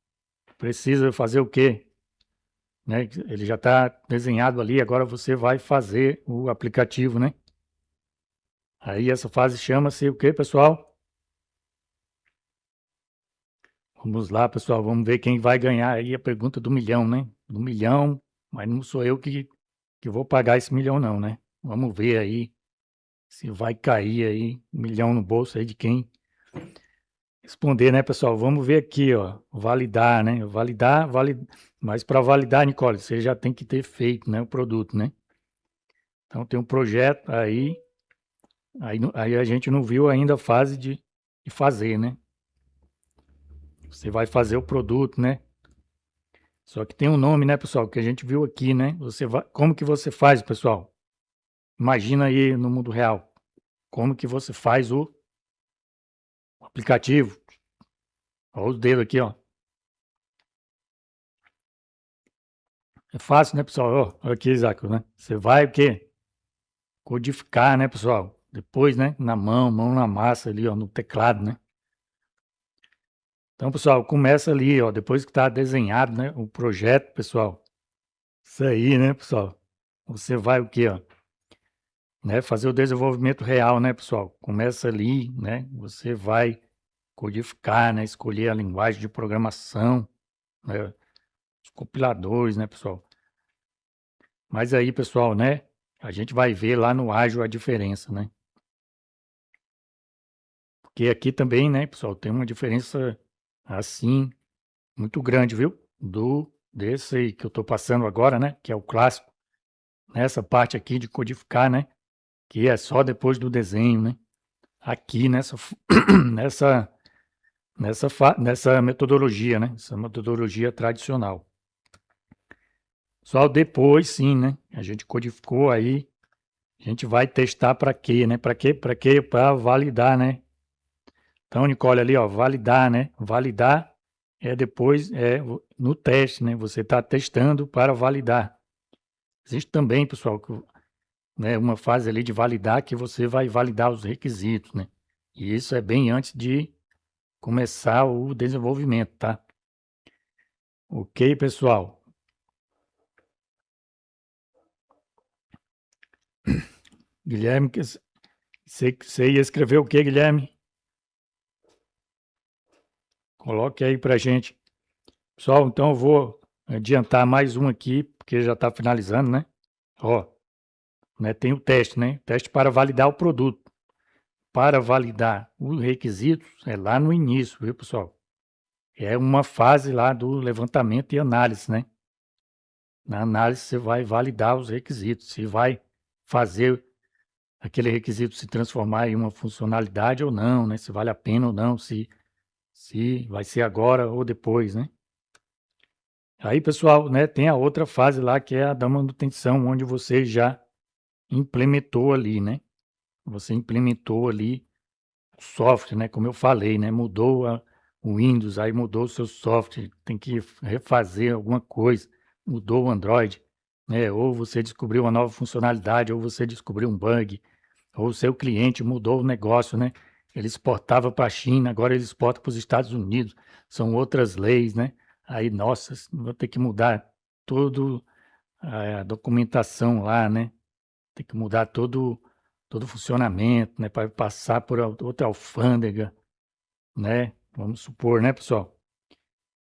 Precisa fazer o quê? Né? Ele já está desenhado ali, agora você vai fazer o aplicativo, né? Aí essa fase chama-se o quê, pessoal? Vamos lá, pessoal, vamos ver quem vai ganhar aí a pergunta do milhão, né? Do milhão, mas não sou eu que vou pagar esse milhão não, né? Vamos ver aí se vai cair aí um milhão no bolso aí de quem responder, né, pessoal? Vamos ver aqui, ó, validar, né? Mas para validar, Nicole, você já tem que ter feito, né, o produto, né? Então tem um projeto aí a gente não viu ainda a fase de fazer, né? Você vai fazer o produto, né? Só que tem um nome, né, pessoal, que a gente viu aqui, né? Como que você faz, pessoal? Imagina aí no mundo real, como que você faz o aplicativo? Olha os dedos aqui, ó. É fácil, né, pessoal? Ó, aqui, Isaac, né? Você vai o quê? Codificar, né, pessoal? depois, né, na mão na massa ali, ó, no teclado, né? Então, pessoal, começa ali, ó, depois que está desenhado, né, o projeto, pessoal. Isso aí, né, pessoal? Você vai o quê, ó? Né, fazer o desenvolvimento real, né, pessoal? Começa ali, né? Você vai codificar, né, escolher a linguagem de programação, né, os compiladores, né, pessoal? Mas aí, pessoal, né, a gente vai ver lá no ágil a diferença, né? Porque aqui também, né, pessoal, tem uma diferença assim muito grande, viu? Desse aí que eu estou passando agora, né, que é o clássico, nessa parte aqui de codificar, né, que é só depois do desenho, né? Aqui nessa nessa metodologia, né? Essa metodologia tradicional. Só depois, sim, né? A gente codificou aí, a gente vai testar para quê, né? Para quê? Para quê? Para validar, né? Então, Nicole, ali, ó, validar, né? Validar é depois, no teste, né? Você está testando para validar. Existe também, pessoal, né, uma fase ali de validar que você vai validar os requisitos, né? E isso é bem antes de começar o desenvolvimento, tá? Ok, pessoal? Guilherme, você ia escrever o que, Guilherme? Coloque aí pra gente. Pessoal, então eu vou adiantar mais um aqui, porque já está finalizando, né? Ó, né, tem o teste, né? Teste para validar o produto. Para validar os requisitos é lá no início, viu, pessoal? É uma fase lá do levantamento e análise, né? Na análise você vai validar os requisitos, se vai fazer aquele requisito se transformar em uma funcionalidade ou não, né? Se vale a pena ou não, se vai ser agora ou depois, né? Aí, pessoal, né, tem a outra fase lá que é a da manutenção, onde você já implementou ali, né? Você implementou ali o software, né? Como eu falei, né? Mudou o Windows, aí mudou o seu software, tem que refazer alguma coisa, mudou o Android, né? Ou você descobriu uma nova funcionalidade, ou você descobriu um bug, ou o seu cliente mudou o negócio, né? Ele exportava para a China, agora ele exporta para os Estados Unidos, são outras leis, né? Aí, nossa, vou ter que mudar todo a documentação lá, né? Tem que mudar todo o funcionamento, né? Para passar por outra alfândega, né? Vamos supor, né, pessoal?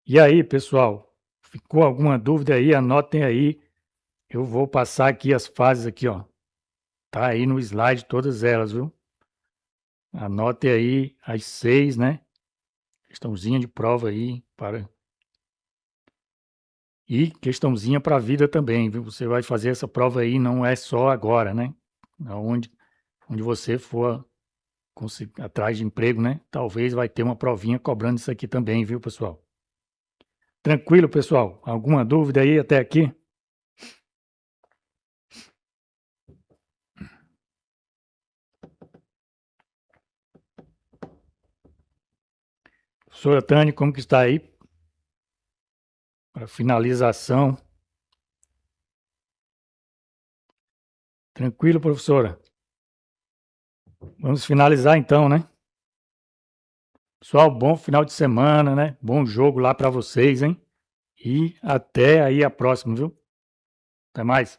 E aí, pessoal, ficou alguma dúvida aí? Anotem aí. Eu vou passar aqui as fases aqui, ó. Tá aí no slide todas elas, viu? Anote aí as 6, né? Questãozinha de prova aí para e questãozinha para a vida também, viu? Você vai fazer essa prova aí, não é só agora, né? Onde você for atrás de emprego, né? Talvez vai ter uma provinha cobrando isso aqui também, viu, pessoal? Tranquilo, pessoal? Alguma dúvida aí até aqui? Professora Tânia, como que está aí? Para finalização. Tranquilo, professora? Vamos finalizar então, né? Pessoal, bom final de semana, né? Bom jogo lá para vocês, hein? E até aí a próxima, viu? Até mais.